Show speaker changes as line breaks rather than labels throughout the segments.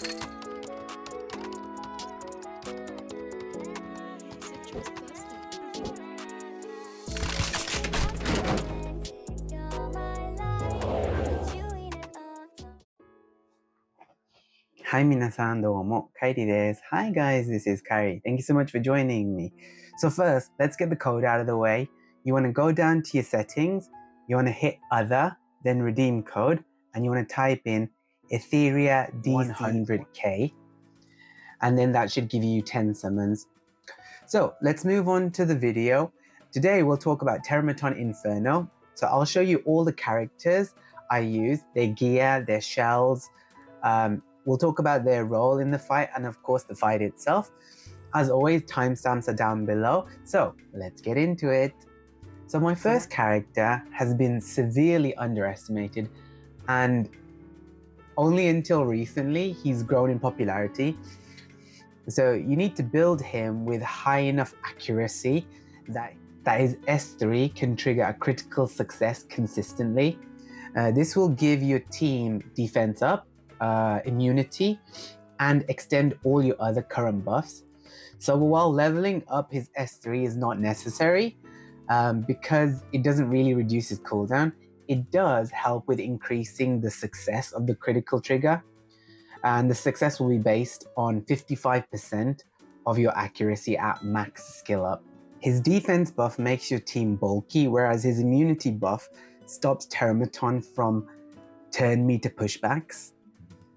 Hi 皆さんどうも、カイリです。Hi guys, this is Kairi. Thank you so much for joining me. So first, let's get the code out of the way. You want to go down to your settings, you want to hit other, then redeem code, and you want to type in Etheria D100K, and then that should give you 10 summons. So let's move on to the video. Today we'll talk about Terrormaton Inferno. So I'll show you all the characters I use, their gear, their shells. We'll talk about their role in the fight and of course the fight itself. As always, timestamps are down below, so let's get into it. So my first character has been severely underestimated, and only until recently he's grown in popularity. So you need to build him with high enough accuracy that his S3 can trigger a critical success consistently. This will give your team defense up, immunity, and extend all your other current buffs. So while leveling up his S3 is not necessary, because it doesn't really reduce his cooldown, it does help with increasing the success of the critical trigger. And the success will be based on 55% of your accuracy at max skill up. His defense buff makes your team bulky, whereas his immunity buff stops Terrormaton from turn meter pushbacks.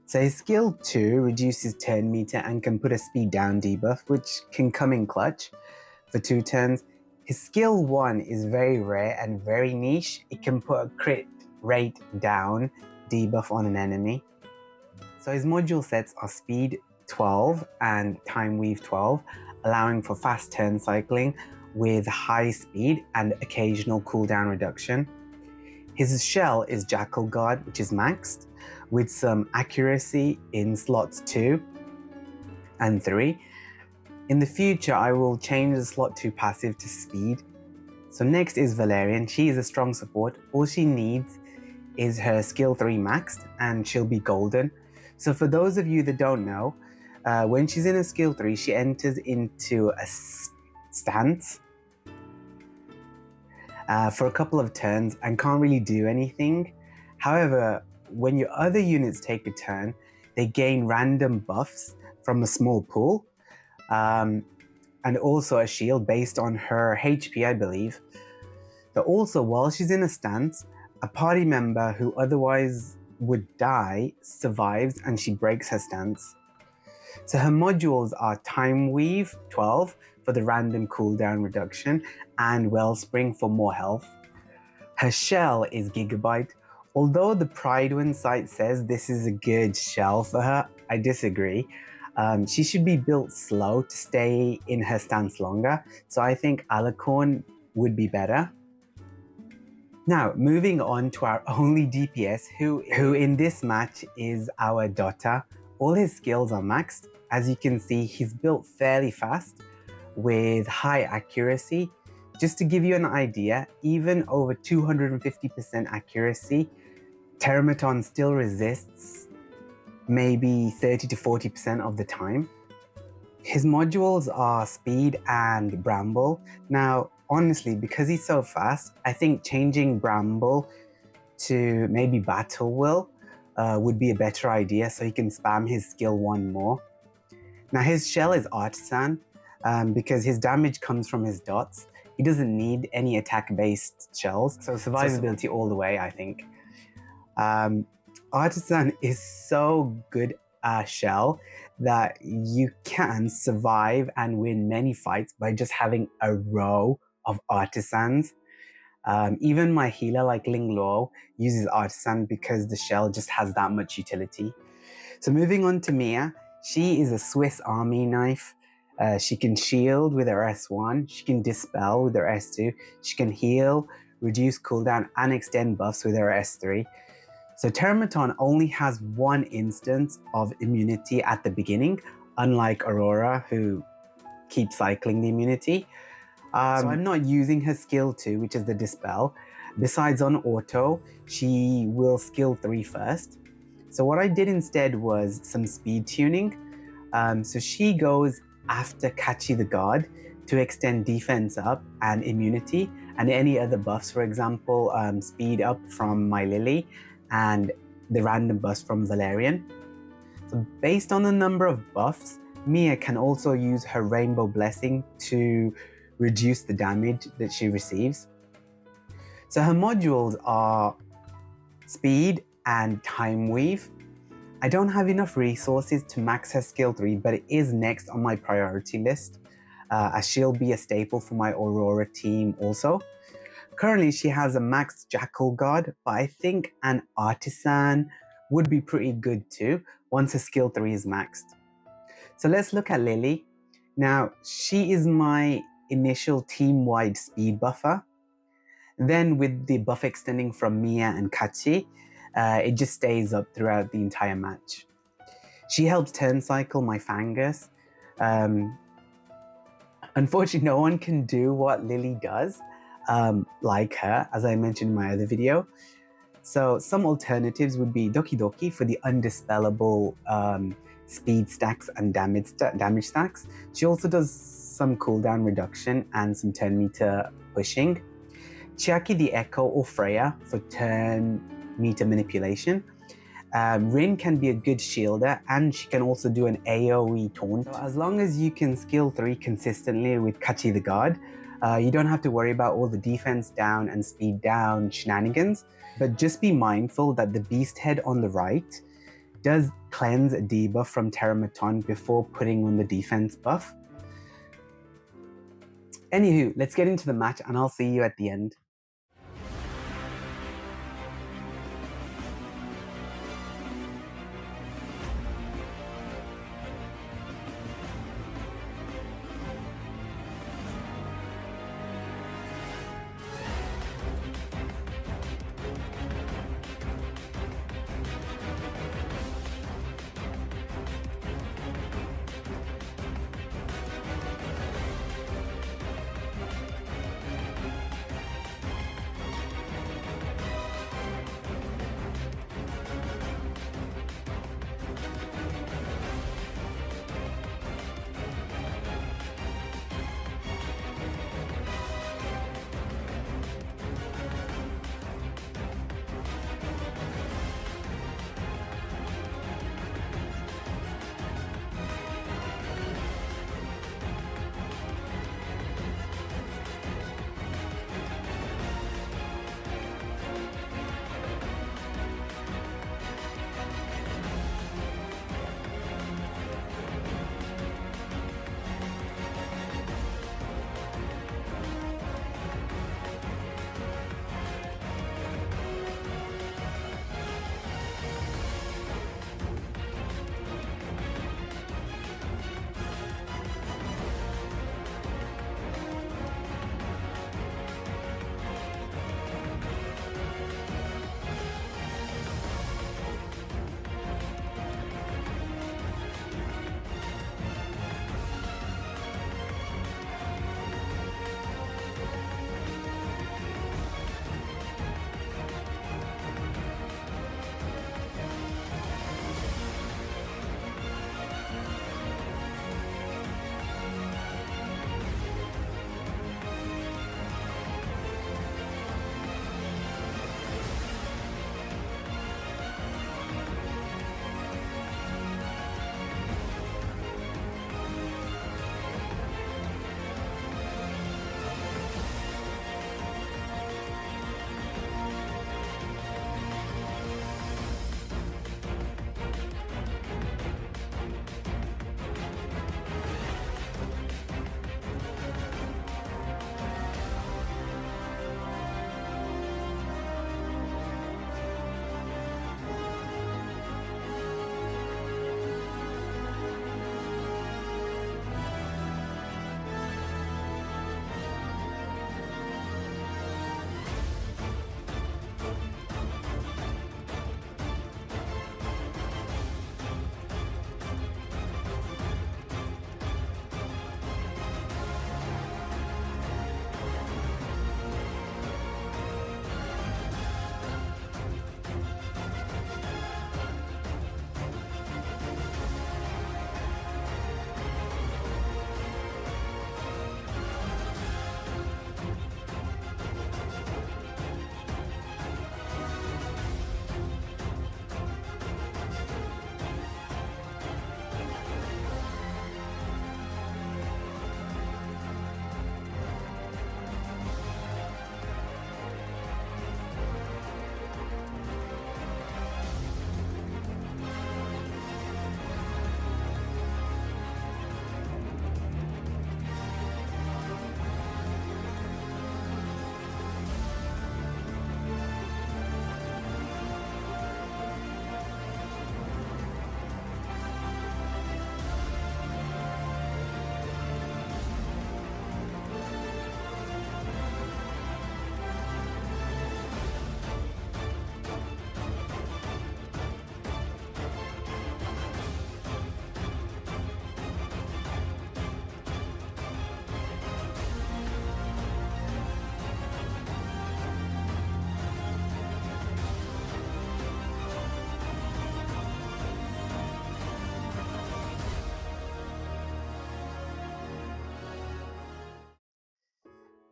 So his skill 2 reduces turn meter and can put a speed down debuff, which can come in clutch for 2 turns. His skill 1 is very rare and very niche. It can put a crit rate down debuff on an enemy. So his module sets are speed 12 and time weave 12, allowing for fast turn cycling with high speed and occasional cooldown reduction. His shell is Jackal Guard, which is maxed, with some accuracy in slots 2 and 3. In the future, I will change the slot 2 passive to speed. So next is Valerian. She is a strong support. All she needs is her skill 3 maxed, and she'll be golden. So for those of you that don't know, when she's in a skill 3, she enters into a stance for a couple of turns and can't really do anything. However, when your other units take a turn, they gain random buffs from a small pool, and also a shield based on her HP, I believe. But also, while she's in a stance, a party member who otherwise would die survives and she breaks her stance. So her modules are Time Weave 12 for the random cooldown reduction and Wellspring for more health. Her shell is Gigabyte. Although the Pridewind site says this is a good shell for her, I disagree. She should be built slow to stay in her stance longer, so I think Alicorn would be better. Now, moving on to our only DPS, who in this match is our Dota. All his skills are maxed. As you can see, he's built fairly fast with high accuracy. Just to give you an idea, even over 250% accuracy, Terrormaton still resists maybe 30 to 40% of the time. His modules are Speed and Bramble. Now, honestly, because he's so fast, I think changing Bramble to maybe Battle Will would be a better idea, so he can spam his skill 1 more. Now his shell is Artisan, because his damage comes from his dots. He doesn't need any attack-based shells, so survivability all the way, I think. Artisan is so good a shell that you can survive and win many fights by just having a row of Artisans. Even my healer like Ling Luo uses Artisan because the shell just has that much utility. So moving on to Mia, she is a Swiss Army knife. She can shield with her S1, she can dispel with her S2, she can heal, reduce cooldown and extend buffs with her S3. So Terrormaton only has one instance of immunity at the beginning, unlike Aurora, who keeps cycling the immunity. So I'm not using her skill 2, which is the Dispel. Besides on auto, she will skill 3 first. So what I did instead was some speed tuning. So she goes after Kachi the God to extend defense up and immunity and any other buffs, for example, speed up from my Lily and the random buffs from Valerian. So based on the number of buffs, Mia can also use her Rainbow Blessing to reduce the damage that she receives. So her modules are Speed and Time Weave. I don't have enough resources to max her skill 3, but it is next on my priority list, as she'll be a staple for my Aurora team also. Currently, she has a max Jackal God, but I think an Artisan would be pretty good too once her skill 3 is maxed. So let's look at Lily. Now, she is my initial team-wide speed buffer. Then with the buff extending from Mia and Kachi, it just stays up throughout the entire match. She helps turn cycle my Fangus. Unfortunately, no one can do what Lily does, like her, as I mentioned in my other video. So some alternatives would be Doki Doki for the undispellable speed stacks and damage stacks. She also does some cooldown reduction and some turn meter pushing. Chiaki the Echo or Freya for turn meter manipulation. Rin can be a good shielder and she can also do an AoE taunt. So as long as you can skill 3 consistently with Kachi the God, you don't have to worry about all the defense down and speed down shenanigans. But just be mindful that the beast head on the right does cleanse a debuff from Terrormaton before putting on the defense buff. Anywho, let's get into the match and I'll see you at the end.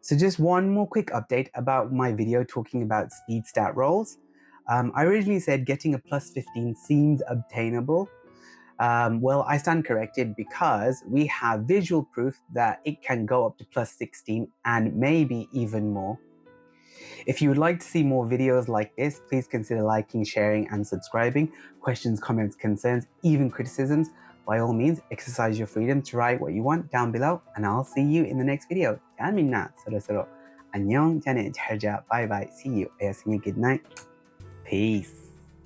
So just one more quick update about my video talking about speed stat rolls. I originally said getting a plus 15 seems obtainable. Well, I stand corrected because we have visual proof that it can go up to plus 16 and maybe even more. If you would like to see more videos like this, please consider liking, sharing, and subscribing. Questions, comments, concerns, even criticisms, by all means, exercise your freedom to write what you want down below, and I'll see you in the next video. 자, 민나, 서로서로 안녕, 자네, 잘자, bye bye, see you, おやすみ, good night, peace.